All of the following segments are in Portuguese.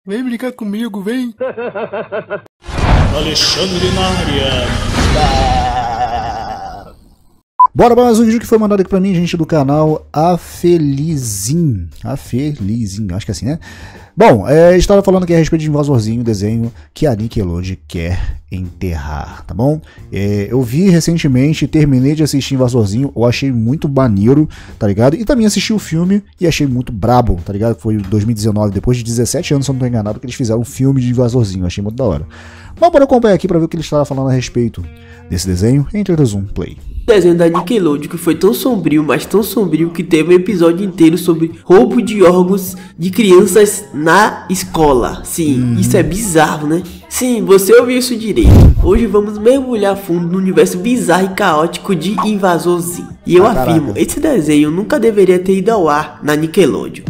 Vem brincar comigo, vem. Alexandre na área. Bora para mais um vídeo que foi mandado aqui pra mim, gente, do canal Afelizin. Afelizin, acho que é assim, né? Bom, estava falando aqui a respeito de Invasorzinho, desenho que a Nickelodeon quer enterrar, tá bom? Eu vi recentemente, terminei de assistir Invasorzinho, eu achei muito maneiro, tá ligado? E também assisti o filme e achei muito brabo, tá ligado? Foi em 2019, depois de 17 anos, se eu não tô enganado, que eles fizeram um filme de Invasorzinho, achei muito da hora. Mas bora acompanhar aqui pra ver o que eles estavam falando a respeito desse desenho em 3, 2, 1, play. O desenho da Nickelodeon que foi tão sombrio, mas tão sombrio que teve um episódio inteiro sobre roubo de órgãos de crianças na escola. Sim, isso é bizarro, né? Sim, você ouviu isso direito. Hoje vamos mergulhar fundo no universo bizarro e caótico de Invasorzinho. E eu afirmo, esse desenho nunca deveria ter ido ao ar na Nickelodeon.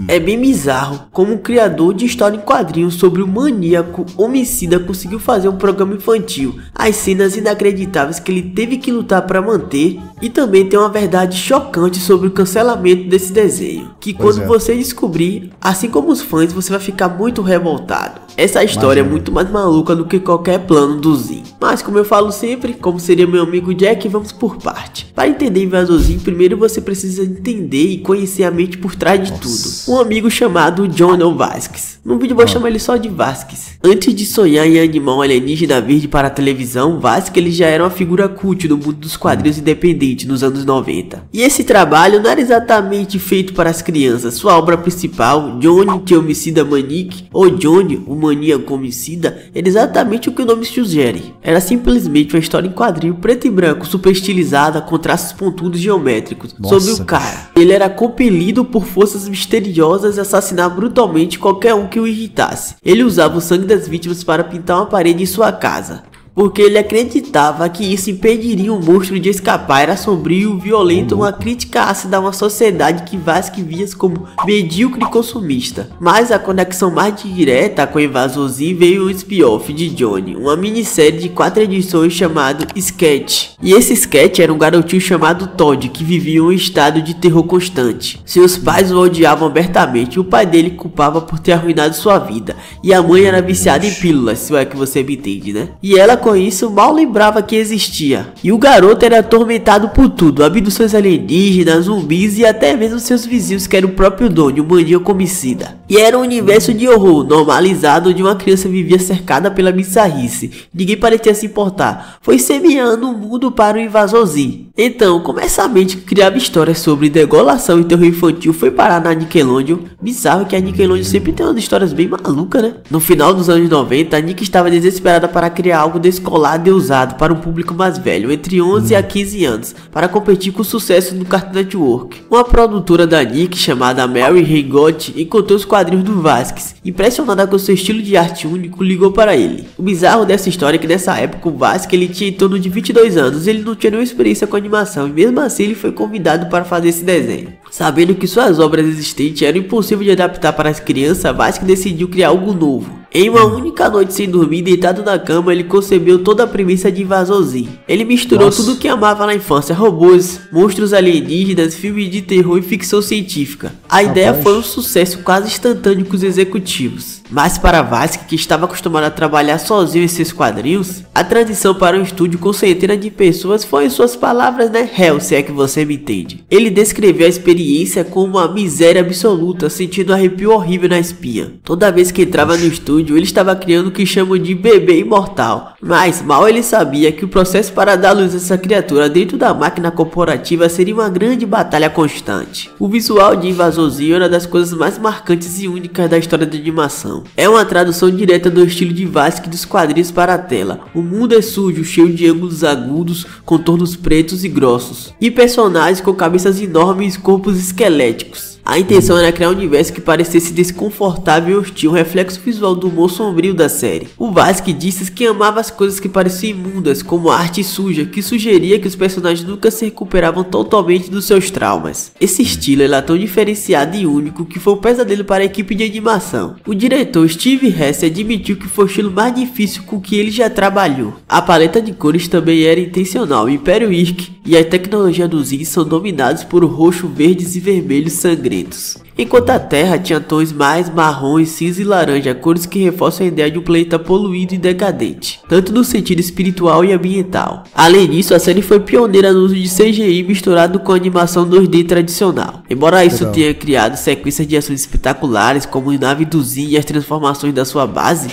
É bem bizarro como um criador de história em quadrinhos sobre o maníaco homicida conseguiu fazer um programa infantil. As cenas inacreditáveis que ele teve que lutar para manter. E também tem uma verdade chocante sobre o cancelamento desse desenho, que quando você descobrir, assim como os fãs, você vai ficar muito revoltado. Essa história é muito mais maluca do que qualquer plano do Zin. Mas como eu falo sempre, como seria meu amigo Jack, vamos por parte. Para entender Invasorzinho, primeiro você precisa entender e conhecer a mente por trás de tudo. Um amigo chamado Johnny Vasquez. No vídeo vou chamar ele só de Vasquez. Antes de sonhar em animar um alienígena verde para a televisão, Vasquez ele já era uma figura cult no mundo dos quadrinhos independentes nos anos 90. E esse trabalho não era exatamente feito para as crianças. Sua obra principal, Johnny the Homicida Maniac, ou Johnny, o maníaco homicida, era exatamente o que o nome sugere. Era simplesmente uma história em quadrinho preto e branco, super estilizada, com traços pontudos geométricos, sobre o cara. Ele era compelido por forças misteriosas a assassinar brutalmente qualquer um que o irritasse. Ele usava o sangue das vítimas para pintar uma parede em sua casa, porque ele acreditava que isso impediria o monstro de escapar. Era sombrio, violento, uma crítica ácida a uma sociedade que Vasquez via como medíocre e consumista. Mas a conexão mais direta com Invasorzinho veio o spin-off de Johnny, uma minissérie de 4 edições chamado Sketch. E esse Sketch era um garotinho chamado Todd, que vivia em um estado de terror constante. Seus pais o odiavam abertamente, e o pai dele culpava por ter arruinado sua vida, e a mãe era viciada em pílulas, se é que você me entende, né? E ela com isso mal lembrava que existia. E o garoto era atormentado por tudo: abduções alienígenas, zumbis e até mesmo seus vizinhos, que era o próprio Donnie, o maníaco homicida. E era um universo de horror normalizado, onde uma criança vivia cercada pela bizarrice. Ninguém parecia se importar. Foi semeando o mundo para o Invasorzinho. Então, como essa mente que criava histórias sobre degolação e terror infantil foi parar na Nickelodeon? Bizarro que a Nickelodeon sempre tem umas histórias bem malucas, né? No final dos anos 90, a Nick estava desesperada para criar algo descolado e ousado para um público mais velho, entre 11 a 15 anos, para competir com o sucesso no Cartoon Network. Uma produtora da Nick, chamada Mary Heygot, encontrou os quadrinhos do Vasquez. Impressionada com seu estilo de arte único, ligou para ele. O bizarro dessa história é que nessa época o Vasquez ele tinha em torno de 22 anos, ele não tinha nenhuma experiência com animação, e mesmo assim ele foi convidado para fazer esse desenho. Sabendo que suas obras existentes eram impossíveis de adaptar para as crianças, Vasquez decidiu criar algo novo. Em uma única noite sem dormir, deitado na cama, ele concebeu toda a premissa de Invasorzinho. Ele misturou tudo o que amava na infância: robôs, monstros alienígenas, filmes de terror e ficção científica. A ideia foi um sucesso quase instantâneo com os executivos. Mas para Vasquez, que estava acostumado a trabalhar sozinho em seus quadrinhos, a transição para um estúdio com centenas de pessoas foi, em suas palavras, né, hell, se é que você me entende. Ele descreveu a experiência como uma miséria absoluta, sentindo um arrepio horrível na espinha. Toda vez que entrava no estúdio, ele estava criando o que chamam de bebê imortal. Mas mal ele sabia que o processo para dar luz a essa criatura dentro da máquina corporativa seria uma grande batalha constante. O visual de Invasorzinho era das coisas mais marcantes e únicas da história da animação. É uma tradução direta do estilo de Vasquez dos quadrinhos para a tela. O mundo é sujo, cheio de ângulos agudos, contornos pretos e grossos, e personagens com cabeças enormes e corpos esqueléticos. A intenção era criar um universo que parecesse desconfortável e hostil, um reflexo visual do humor sombrio da série. O Vasquez disse que amava as coisas que pareciam imundas, como a arte suja, que sugeria que os personagens nunca se recuperavam totalmente dos seus traumas. Esse estilo era tão diferenciado e único que foi um pesadelo para a equipe de animação. O diretor Steve Hess admitiu que foi o estilo mais difícil com que ele já trabalhou. A paleta de cores também era intencional. O Império Irk e a tecnologia dos Zin são dominados por roxo, verdes e vermelhos sangrentos. planetas. Enquanto a Terra tinha tons mais marrons, cinza e laranja, cores que reforçam a ideia de um planeta poluído e decadente, tanto no sentido espiritual e ambiental. Além disso, a série foi pioneira no uso de CGI misturado com animação 2D tradicional. Embora isso tenha criado sequências de ações espetaculares, como a nave do Zin e as transformações da sua base,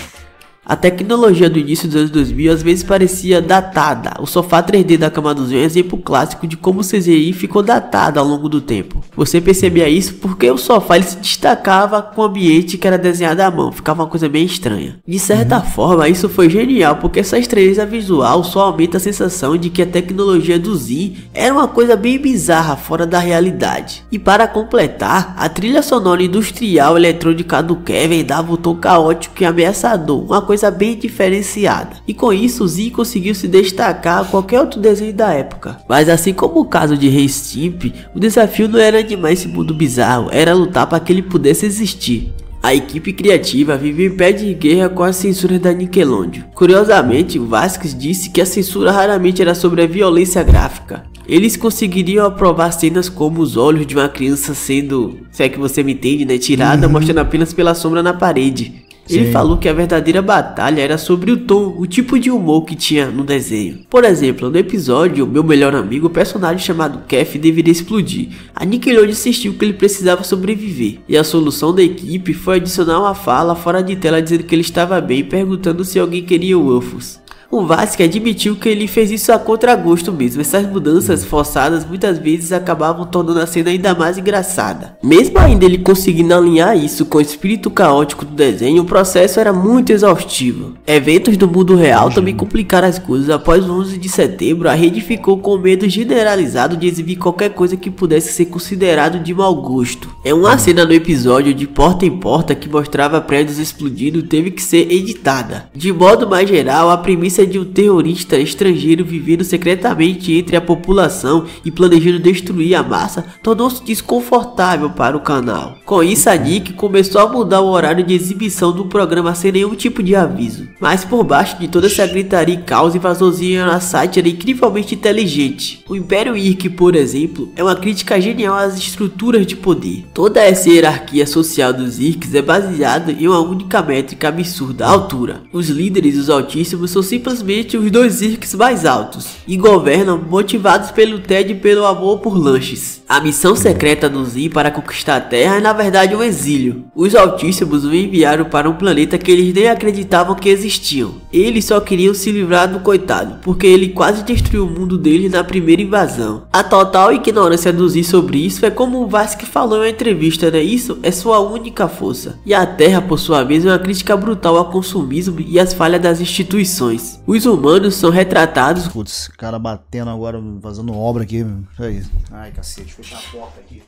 a tecnologia do início dos anos 2000 às vezes parecia datada. O sofá 3D da cama do Zen é um exemplo clássico de como o CGI ficou datado ao longo do tempo. Você percebia isso porque o sofá ele se destacava com o ambiente que era desenhado à mão, ficava uma coisa bem estranha. De certa forma, isso foi genial porque essa estranheza visual só aumenta a sensação de que a tecnologia do Zen era uma coisa bem bizarra, fora da realidade. E para completar, a trilha sonora industrial eletrônica do Kevin dava um tom caótico e ameaçador, uma coisa bem diferenciada, e com isso o Zen conseguiu se destacar a qualquer outro desenho da época. Mas assim como o caso de Ren Stimpy, o desafio não era animar esse mundo bizarro, era lutar para que ele pudesse existir. A equipe criativa vivia em pé de guerra com as censuras da Nickelodeon. Curiosamente, Vasquez disse que a censura raramente era sobre a violência gráfica. Eles conseguiriam aprovar cenas como os olhos de uma criança sendo, se é que você me entende, né, tirada, mostrando apenas pela sombra na parede. Ele falou que a verdadeira batalha era sobre o tom, o tipo de humor que tinha no desenho. Por exemplo, no episódio Meu Melhor Amigo, o personagem chamado Kef deveria explodir. A Nickelodeon insistiu que ele precisava sobreviver, e a solução da equipe foi adicionar uma fala fora de tela dizendo que ele estava bem, perguntando se alguém queria Waffles. O Vasquez admitiu que ele fez isso a contragosto mesmo. Essas mudanças forçadas muitas vezes acabavam tornando a cena ainda mais engraçada. Mesmo ainda ele conseguindo alinhar isso com o espírito caótico do desenho, o processo era muito exaustivo. Eventos do mundo real também complicaram as coisas. Após o 11 de setembro, a rede ficou com medo generalizado de exibir qualquer coisa que pudesse ser considerado de mau gosto. Uma cena no episódio de Porta em Porta que mostrava prédios explodindo teve que ser editada. De modo mais geral, a premissa de um terrorista estrangeiro vivendo secretamente entre a população e planejando destruir a massa tornou-se desconfortável para o canal. Com isso, a Nick começou a mudar o horário de exibição do programa sem nenhum tipo de aviso. Mas por baixo de toda essa gritaria e caos, Invasorzinho na site era incrivelmente inteligente. O Império Irk, por exemplo, é uma crítica genial às estruturas de poder. Toda essa hierarquia social dos Irks é baseada em uma única métrica absurda, a altura. Os líderes, os altíssimos, são simplesmente os dois Irks mais altos e governam motivados pelo tédio e pelo amor por lanches. A missão secreta do Zen para conquistar a Terra é na verdade um exílio. Os Altíssimos o enviaram para um planeta que eles nem acreditavam que existiam. Eles só queriam se livrar do coitado, porque ele quase destruiu o mundo deles na primeira invasão. A total ignorância do Zen sobre isso é como o Vasquez falou em uma entrevista, né? Isso é sua única força. E a Terra, por sua vez, é uma crítica brutal ao consumismo e às falhas das instituições. Os humanos são retratados... Putz, cara batendo agora, fazendo obra aqui. Aí. Ai, cacete, fechar a porta aqui.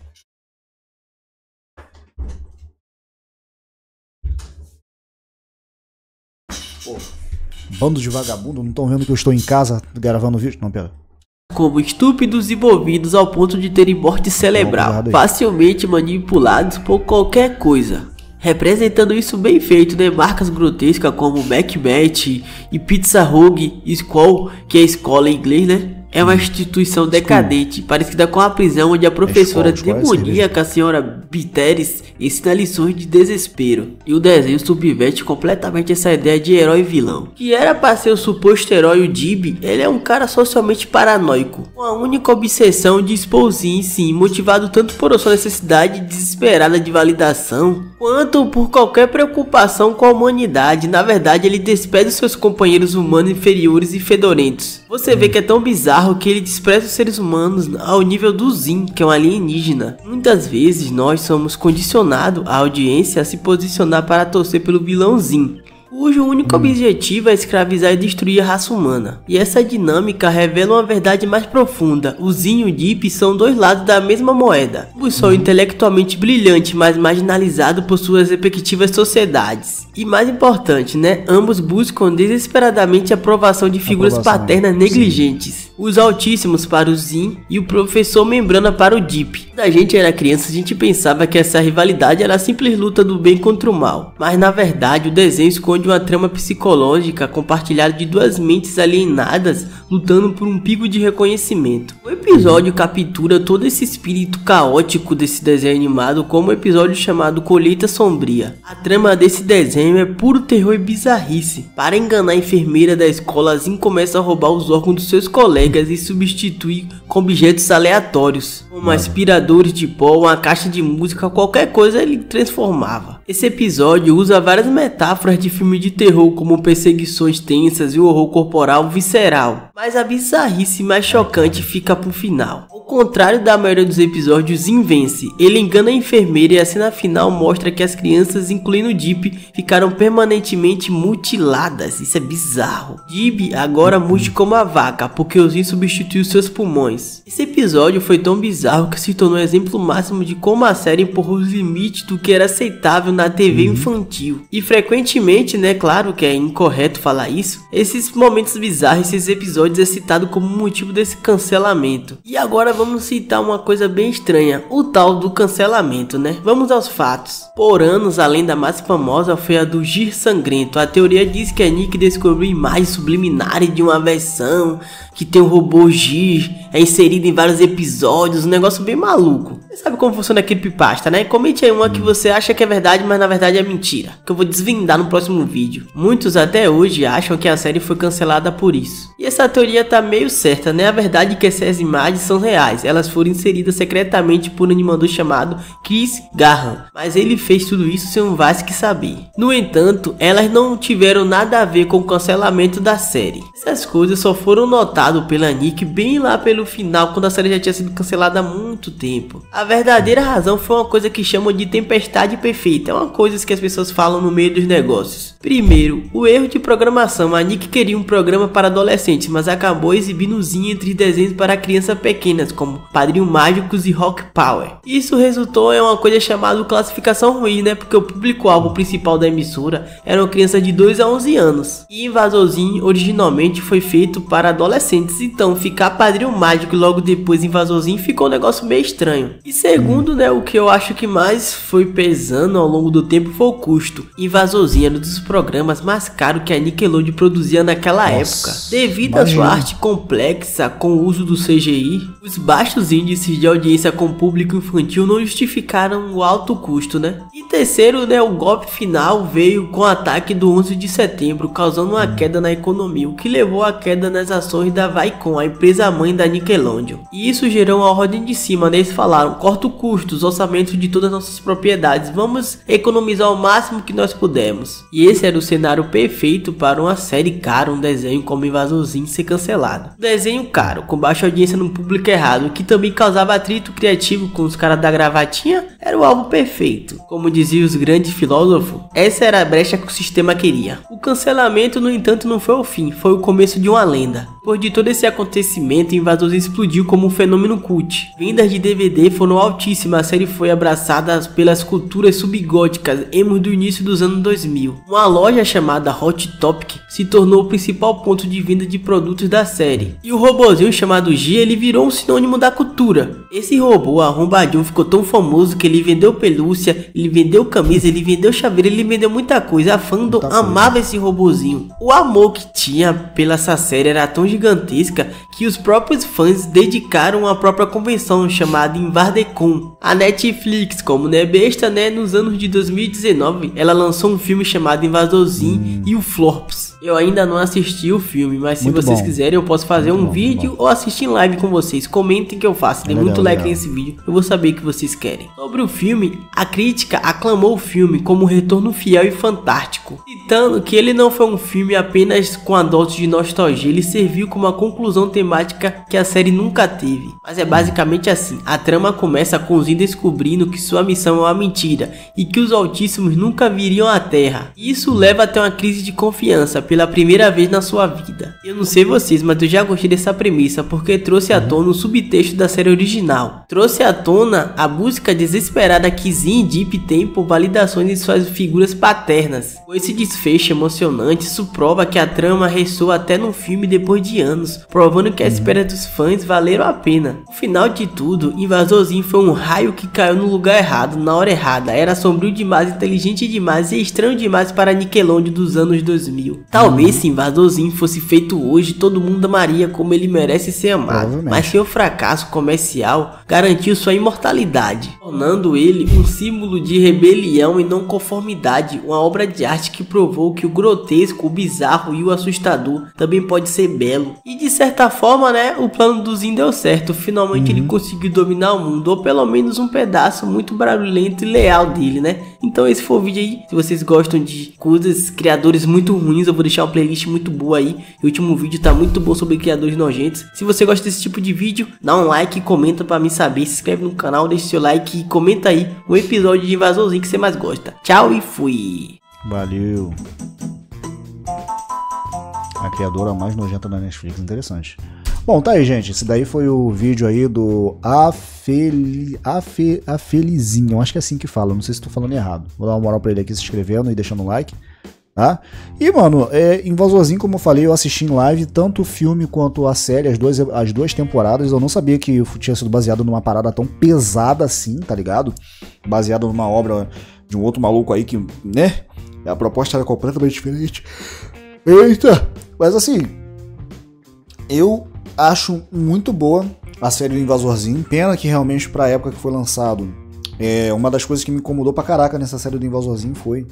Pô, bando de vagabundo, não estão vendo que eu estou em casa gravando vídeo? Não, pera. Como estúpidos e bovidos ao ponto de terem morte cerebral, facilmente manipulados por qualquer coisa. Representando isso bem feito, né? Marcas grotescas como McMatch e Pizza Hug School, que é escola em inglês, né? É uma instituição decadente, parecida com a prisão onde a professora demoníaca, a senhora Biteres, ensina lições de desespero. E o desenho subverte completamente essa ideia de herói e vilão. Que era para ser o suposto herói, o Jib, ele é um cara socialmente paranoico, com a única obsessão de expor sim, motivado tanto por sua necessidade desesperada de validação, quanto por qualquer preocupação com a humanidade. Na verdade, ele despede seus companheiros humanos inferiores e fedorentos. Você vê que é tão bizarro que ele despreza os seres humanos ao nível do Zen, que é um alienígena. Muitas vezes nós somos condicionados, a audiência, a se posicionar para torcer pelo vilão Zen, cujo único objetivo é escravizar e destruir a raça humana. E essa dinâmica revela uma verdade mais profunda. O Zen e o Deep são dois lados da mesma moeda. Ambos são intelectualmente brilhantes, mas marginalizados por suas respectivas sociedades. E mais importante, né? Ambos buscam desesperadamente a aprovação de figuras paternas negligentes. Os Altíssimos para o Zen e o Professor Membrana para o Deep. Quando a gente era criança, a gente pensava que essa rivalidade era a simples luta do bem contra o mal. Mas na verdade, o desenho esconde esconde uma trama psicológica compartilhada de duas mentes alienadas lutando por um pico de reconhecimento. O episódio captura todo esse espírito caótico desse desenho animado como um episódio chamado Colheita Sombria. A trama desse desenho é puro terror e bizarrice. Para enganar a enfermeira da escola, Zin começa a roubar os órgãos dos seus colegas e substituir com objetos aleatórios, como aspiradores de pó, uma caixa de música, qualquer coisa ele transformava. Esse episódio usa várias metáforas de filme de terror, como perseguições tensas e o horror corporal visceral, mas a bizarrice mais chocante fica pro final. Ao contrário da maioria dos episódios, Zin vence. Ele engana a enfermeira e a cena final mostra que as crianças, incluindo Deep, ficaram permanentemente mutiladas. Isso é bizarro. Deep agora mute como a vaca, porque o Zin substituiu seus pulmões. Esse episódio foi tão bizarro que se tornou o exemplo máximo de como a série empurrou os limites do que era aceitável na TV infantil. E frequentemente, né, claro que é incorreto falar isso, esses momentos bizarros, esses episódios é citado como motivo desse cancelamento. E agora vamos citar uma coisa bem estranha, o tal do cancelamento, né? Vamos aos fatos. Por anos, a lenda mais famosa foi a do Gir Sangrento. A teoria diz que a Nick descobriu imagens subliminares de uma versão que tem o robô Gir, é inserido em vários episódios, um negócio bem maluco. Você sabe como funciona a creepypasta, né? Comente aí uma que você acha que é verdade, mas na verdade é mentira, que eu vou desvendar no próximo vídeo. Muitos até hoje acham que a série foi cancelada por isso. E essa teoria tá meio certa, né? A verdade é que essas imagens são reais, elas foram inseridas secretamente por um animador chamado Chris Garham, mas ele fez tudo isso sem o Vasque saber. No entanto, elas não tiveram nada a ver com o cancelamento da série. Essas coisas só foram notadas pela Nick bem lá pelo final, quando a série já tinha sido cancelada há muito tempo. A verdadeira razão foi uma coisa que chamam de tempestade perfeita. É uma coisa que as pessoas falam no meio dos negócios. Primeiro, o erro de programação. A Nick queria um programa para adolescentes, mas acabou exibindo Zin entre desenhos para crianças pequenas, como Padrinho Mágicos e Rock Power. Isso resultou em uma coisa chamada classificação ruim, né? Porque o público-alvo principal da emissora eram crianças de 2 a 11 anos. E Invasorzinho originalmente foi feito para adolescentes. Então ficar Padrinho Mágico e logo depois Invasorzinho ficou um negócio meio estranho. E segundo, né, o que eu acho que mais foi pesando ao longo do tempo foi o custo. Invasorzinho era um dos programas mais caros que a Nickelodeon produzia naquela época. Devido à sua arte complexa com o uso do CGI, os baixos índices de audiência com o público infantil não justificaram o alto custo, né? E terceiro, né, o golpe final veio com o ataque do 11 de setembro, causando uma queda na economia, o que levou à queda nas ações da Viacom, a empresa mãe da Nickelodeon. E isso gerou uma ordem de cima, né? Eles falaram: corta o custo, os orçamentos de todas as nossas propriedades, vamos economizar o máximo que nós pudermos. E esse era o cenário perfeito para uma série cara, um desenho como Invasorzinho ser cancelado. Desenho caro, com baixa audiência no público errado, que também causava atrito criativo com os caras da gravatinha, era o alvo perfeito. Como diziam os grandes filósofos, essa era a brecha que o sistema queria. O cancelamento, no entanto, não foi o fim, foi o começo de uma lenda. Depois de todo esse acontecimento, Invasorzinho explodiu como um fenômeno cult. Vendas de DVD foram altíssimas, a série foi abraçada pelas culturas subgóticas emos do início dos anos 2000. Uma loja chamada Hot Topic se tornou o principal ponto de venda de produtos da série. E o robozinho chamado G, ele virou um sinônimo da cultura. Esse robô arrombadinho ficou tão famoso que ele vendeu pelúcia, ele vendeu camisa, ele vendeu chaveiro, ele vendeu muita coisa. A fandom amava esse robozinho. O amor que tinha pela essa série era tão gigantesca que os próprios fãs dedicaram a própria convenção chamada Invardecon. A Netflix, como não é besta, né, nos anos de 2019, ela lançou um filme chamado Invasorzinho e o Florps. Eu ainda não assisti o filme, mas se vocês quiserem eu posso fazer um vídeo ou assistir em live com vocês. Comentem que eu faço, dê muito like nesse vídeo, eu vou saber que vocês querem. Sobre o filme, a crítica aclamou o filme como um retorno fiel e fantástico, citando que ele não foi um filme apenas com a dose de nostalgia, ele serviu como uma conclusão temática que a série nunca teve. Mas é basicamente assim, a trama começa com Zin descobrindo que sua missão é uma mentira e que os Altíssimos nunca viriam à Terra. Isso leva até uma crise de confiança pela primeira vez na sua vida. Eu não sei vocês, mas eu já gostei dessa premissa porque trouxe à tona o subtexto da série original. Trouxe à tona a busca desesperada que Zin e Deep têm por validações de suas figuras paternas. Com esse desfecho emocionante, isso prova que a trama ressoa até no filme depois de anos, provando que a espera dos fãs valeram a pena. No final de tudo, Invasorzinho foi um raio que caiu no lugar errado, na hora errada. Era sombrio demais, inteligente demais e estranho demais para a Nickelodeon dos anos 2000. Talvez se Invasorzinho fosse feito hoje, todo mundo amaria como ele merece ser amado, mas seu fracasso comercial garantiu sua imortalidade, tornando ele um símbolo de rebelião e não conformidade, uma obra de arte que provou que o grotesco, o bizarro e o assustador também pode ser belo. E de certa forma, né, o plano do Zinho deu certo, finalmente ele conseguiu dominar o mundo, ou pelo menos um pedaço muito barulhento e leal dele, né? Então esse foi o vídeo aí. Se vocês gostam de coisas, criadores muito ruins, eu vou deixar uma playlist muito boa aí. O último vídeo tá muito bom sobre criadores nojentos. Se você gosta desse tipo de vídeo, dá um like e comenta pra mim saber. Se inscreve no canal, deixa seu like e comenta aí um episódio de Invasorzinho que você mais gosta. Tchau e fui! Valeu! A criadora mais nojenta da Netflix, interessante. Bom, tá aí, gente. Esse daí foi o vídeo aí do Afelizinho. Eu acho que é assim que fala, não sei se tô falando errado. Vou dar uma moral pra ele aqui se inscrevendo e deixando o like, tá? E, mano, Invasorzinho, como eu falei, eu assisti em live tanto o filme quanto a série, as duas temporadas. Eu não sabia que tinha sido baseado numa parada tão pesada assim, tá ligado? Baseado numa obra de um outro maluco aí que, né? A proposta era completamente diferente. Eita! Mas assim, eu acho muito boa a série do Invasorzinho. Pena que realmente pra época que foi lançado, uma das coisas que me incomodou pra caraca nessa série do Invasorzinho foi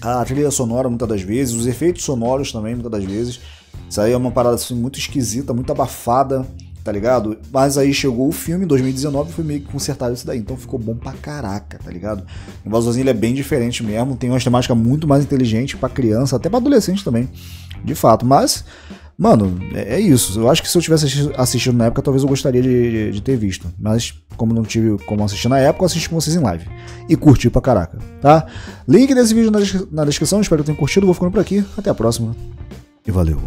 a trilha sonora muitas das vezes, os efeitos sonoros também muitas das vezes. Isso aí é uma parada assim, muito esquisita, muito abafada, tá ligado? Mas aí chegou o filme em 2019 e foi meio que consertado isso daí, então ficou bom pra caraca, tá ligado? O Invasorzinho ele é bem diferente mesmo, tem uma temática muito mais inteligente pra criança, até pra adolescente também, de fato, mas, mano, é isso. Eu acho que se eu tivesse assistido na época, talvez eu gostaria de ter visto, mas como não tive como assistir na época, eu assisti com vocês em live e curti pra caraca, tá? Link desse vídeo na descrição, espero que tenham curtido, vou ficando por aqui, até a próxima e valeu!